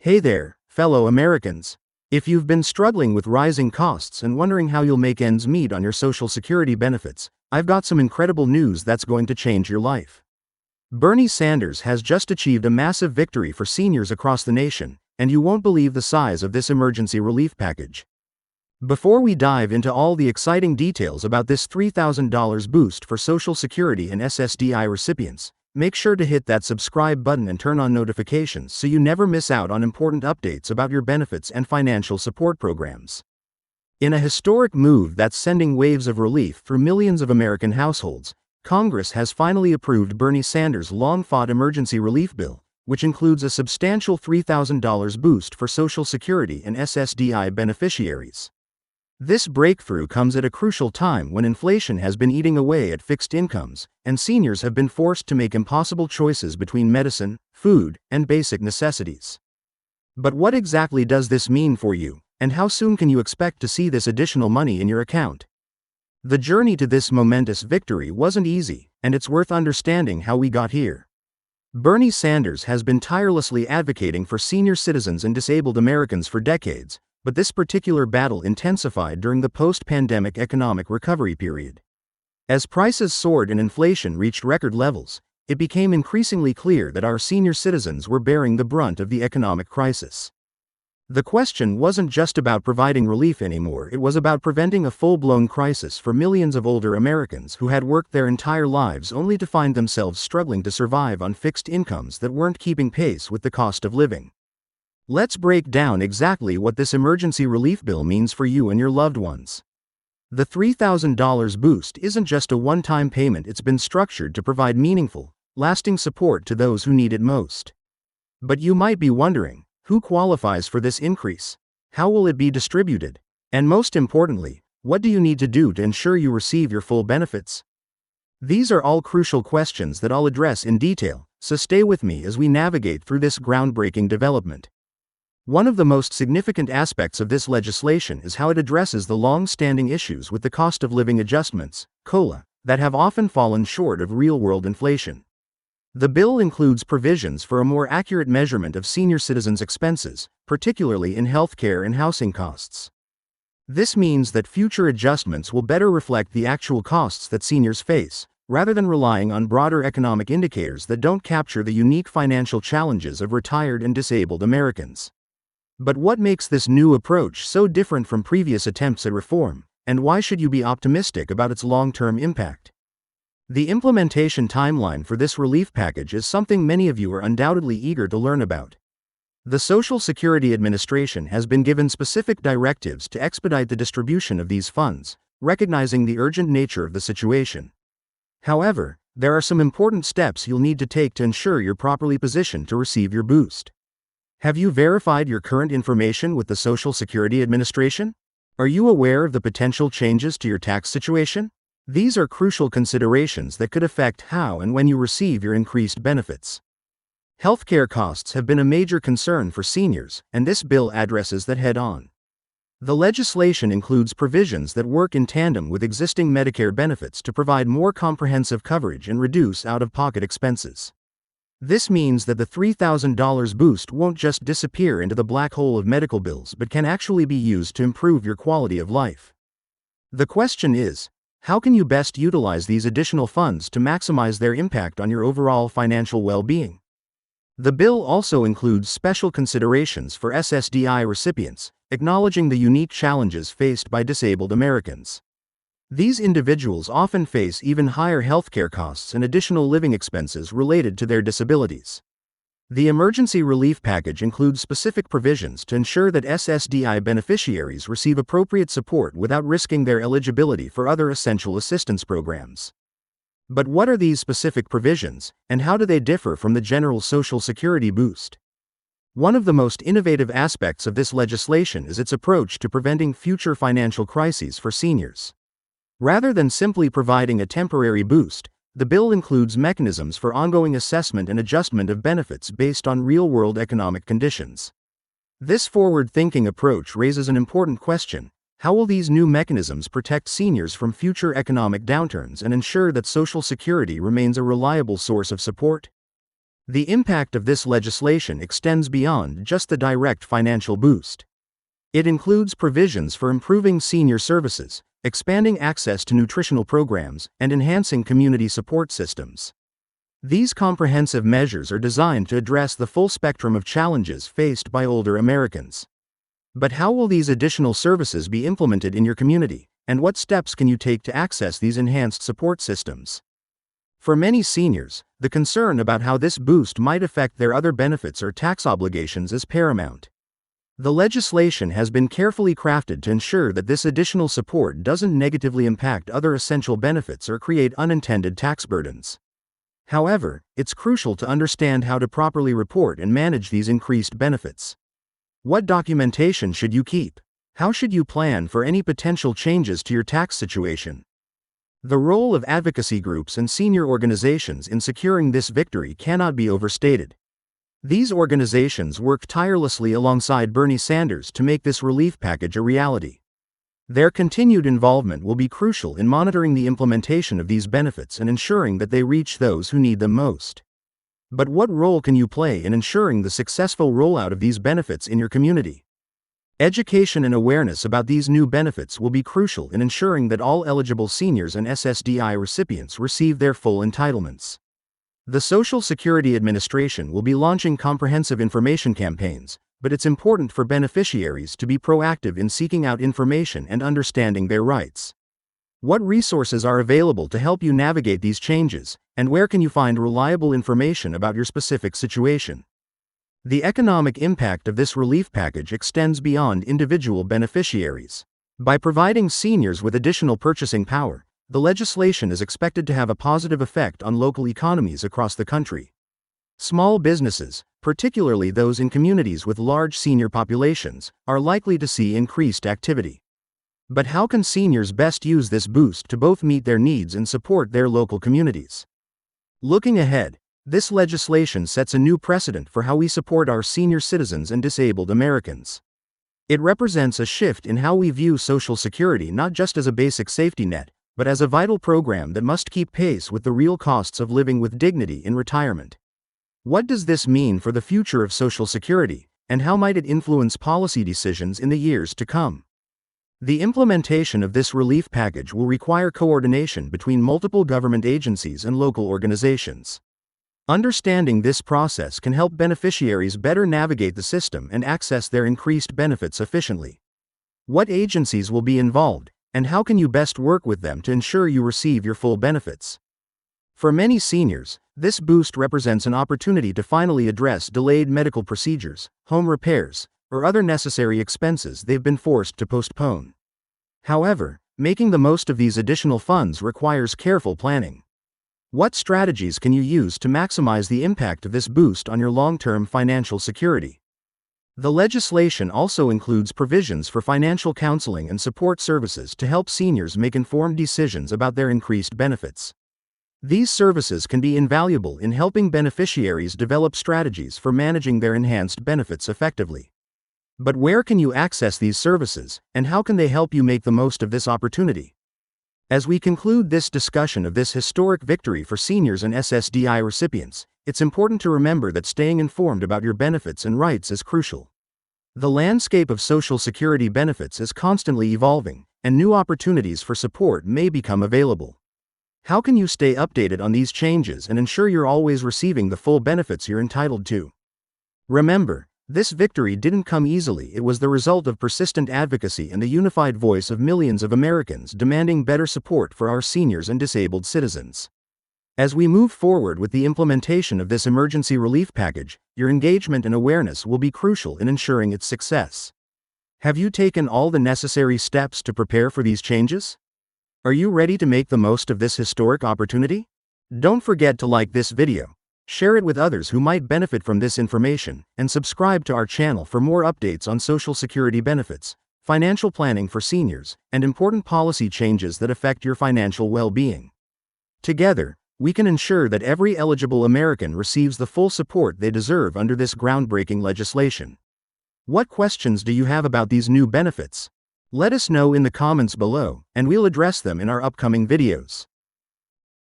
Hey there, fellow Americans. If you've been struggling with rising costs and wondering how you'll make ends meet on your Social Security benefits, I've got some incredible news that's going to change your life. Bernie Sanders has just achieved a massive victory for seniors across the nation, and you won't believe the size of this emergency relief package. Before we dive into all the exciting details about this $3,000 boost for Social Security and SSDI recipients, make sure to hit that subscribe button and turn on notifications so you never miss out on important updates about your benefits and financial support programs. In a historic move that's sending waves of relief through millions of American households, Congress has finally approved Bernie Sanders' long-fought emergency relief bill, which includes a substantial $3,000 boost for Social Security and SSDI beneficiaries. This breakthrough comes at a crucial time when inflation has been eating away at fixed incomes, and seniors have been forced to make impossible choices between medicine, food, and basic necessities. But what exactly does this mean for you, and how soon can you expect to see this additional money in your account? The journey to this momentous victory wasn't easy, and it's worth understanding how we got here. Bernie Sanders has been tirelessly advocating for senior citizens and disabled Americans for decades, but this particular battle intensified during the post-pandemic economic recovery period. As prices soared and inflation reached record levels, it became increasingly clear that our senior citizens were bearing the brunt of the economic crisis. The question wasn't just about providing relief anymore, it was about preventing a full-blown crisis for millions of older Americans who had worked their entire lives only to find themselves struggling to survive on fixed incomes that weren't keeping pace with the cost of living. Let's break down exactly what this emergency relief bill means for you and your loved ones. The $3,000 boost isn't just a one-time payment, it's been structured to provide meaningful, lasting support to those who need it most. But you might be wondering, who qualifies for this increase? How will it be distributed? And most importantly, what do you need to do to ensure you receive your full benefits? These are all crucial questions that I'll address in detail, so stay with me as we navigate through this groundbreaking development. One of the most significant aspects of this legislation is how it addresses the long-standing issues with the cost of living adjustments, COLA, that have often fallen short of real-world inflation. The bill includes provisions for a more accurate measurement of senior citizens' expenses, particularly in healthcare and housing costs. This means that future adjustments will better reflect the actual costs that seniors face, rather than relying on broader economic indicators that don't capture the unique financial challenges of retired and disabled Americans. But what makes this new approach so different from previous attempts at reform, and why should you be optimistic about its long-term impact? The implementation timeline for this relief package is something many of you are undoubtedly eager to learn about. The Social Security Administration has been given specific directives to expedite the distribution of these funds, recognizing the urgent nature of the situation. However, there are some important steps you'll need to take to ensure you're properly positioned to receive your boost. Have you verified your current information with the Social Security Administration? Are you aware of the potential changes to your tax situation? These are crucial considerations that could affect how and when you receive your increased benefits. Healthcare costs have been a major concern for seniors, and this bill addresses that head-on. The legislation includes provisions that work in tandem with existing Medicare benefits to provide more comprehensive coverage and reduce out-of-pocket expenses. This means that the $3,000 boost won't just disappear into the black hole of medical bills but can actually be used to improve your quality of life. The question is, how can you best utilize these additional funds to maximize their impact on your overall financial well-being? The bill also includes special considerations for SSDI recipients, acknowledging the unique challenges faced by disabled Americans. These individuals often face even higher healthcare costs and additional living expenses related to their disabilities. The emergency relief package includes specific provisions to ensure that SSDI beneficiaries receive appropriate support without risking their eligibility for other essential assistance programs. But what are these specific provisions, and how do they differ from the general Social Security boost? One of the most innovative aspects of this legislation is its approach to preventing future financial crises for seniors. Rather than simply providing a temporary boost, the bill includes mechanisms for ongoing assessment and adjustment of benefits based on real-world economic conditions. This forward-thinking approach raises an important question: how will these new mechanisms protect seniors from future economic downturns and ensure that Social Security remains a reliable source of support? The impact of this legislation extends beyond just the direct financial boost. It includes provisions for improving senior services, expanding access to nutritional programs, and enhancing community support systems. These comprehensive measures are designed to address the full spectrum of challenges faced by older Americans. But how will these additional services be implemented in your community, and what steps can you take to access these enhanced support systems? For many seniors, the concern about how this boost might affect their other benefits or tax obligations is paramount. The legislation has been carefully crafted to ensure that this additional support doesn't negatively impact other essential benefits or create unintended tax burdens. However, it's crucial to understand how to properly report and manage these increased benefits. What documentation should you keep? How should you plan for any potential changes to your tax situation? The role of advocacy groups and senior organizations in securing this victory cannot be overstated. These organizations work tirelessly alongside Bernie Sanders to make this relief package a reality. Their continued involvement will be crucial in monitoring the implementation of these benefits and ensuring that they reach those who need them most. But what role can you play in ensuring the successful rollout of these benefits in your community? Education and awareness about these new benefits will be crucial in ensuring that all eligible seniors and SSDI recipients receive their full entitlements. The Social Security Administration will be launching comprehensive information campaigns, but it's important for beneficiaries to be proactive in seeking out information and understanding their rights. What resources are available to help you navigate these changes, and where can you find reliable information about your specific situation? The economic impact of this relief package extends beyond individual beneficiaries. By providing seniors with additional purchasing power, the legislation is expected to have a positive effect on local economies across the country. Small businesses, particularly those in communities with large senior populations, are likely to see increased activity. But how can seniors best use this boost to both meet their needs and support their local communities? Looking ahead, this legislation sets a new precedent for how we support our senior citizens and disabled Americans. It represents a shift in how we view Social Security not just as a basic safety net, but as a vital program that must keep pace with the real costs of living with dignity in retirement. What does this mean for the future of Social Security, and how might it influence policy decisions in the years to come? The implementation of this relief package will require coordination between multiple government agencies and local organizations. Understanding this process can help beneficiaries better navigate the system and access their increased benefits efficiently. What agencies will be involved, and how can you best work with them to ensure you receive your full benefits? For many seniors, this boost represents an opportunity to finally address delayed medical procedures, home repairs, or other necessary expenses they've been forced to postpone. However, making the most of these additional funds requires careful planning. What strategies can you use to maximize the impact of this boost on your long-term financial security? The legislation also includes provisions for financial counseling and support services to help seniors make informed decisions about their increased benefits. These services can be invaluable in helping beneficiaries develop strategies for managing their enhanced benefits effectively. But where can you access these services, and how can they help you make the most of this opportunity? As we conclude this discussion of this historic victory for seniors and SSDI recipients, it's important to remember that staying informed about your benefits and rights is crucial. The landscape of Social Security benefits is constantly evolving, and new opportunities for support may become available. How can you stay updated on these changes and ensure you're always receiving the full benefits you're entitled to? Remember, this victory didn't come easily. It was the result of persistent advocacy and the unified voice of millions of Americans demanding better support for our seniors and disabled citizens. As we move forward with the implementation of this emergency relief package, your engagement and awareness will be crucial in ensuring its success. Have you taken all the necessary steps to prepare for these changes? Are you ready to make the most of this historic opportunity? Don't forget to like this video, share it with others who might benefit from this information, and subscribe to our channel for more updates on Social Security benefits, financial planning for seniors, and important policy changes that affect your financial well-being. Together, we can ensure that every eligible American receives the full support they deserve under this groundbreaking legislation. What questions do you have about these new benefits? Let us know in the comments below, and we'll address them in our upcoming videos.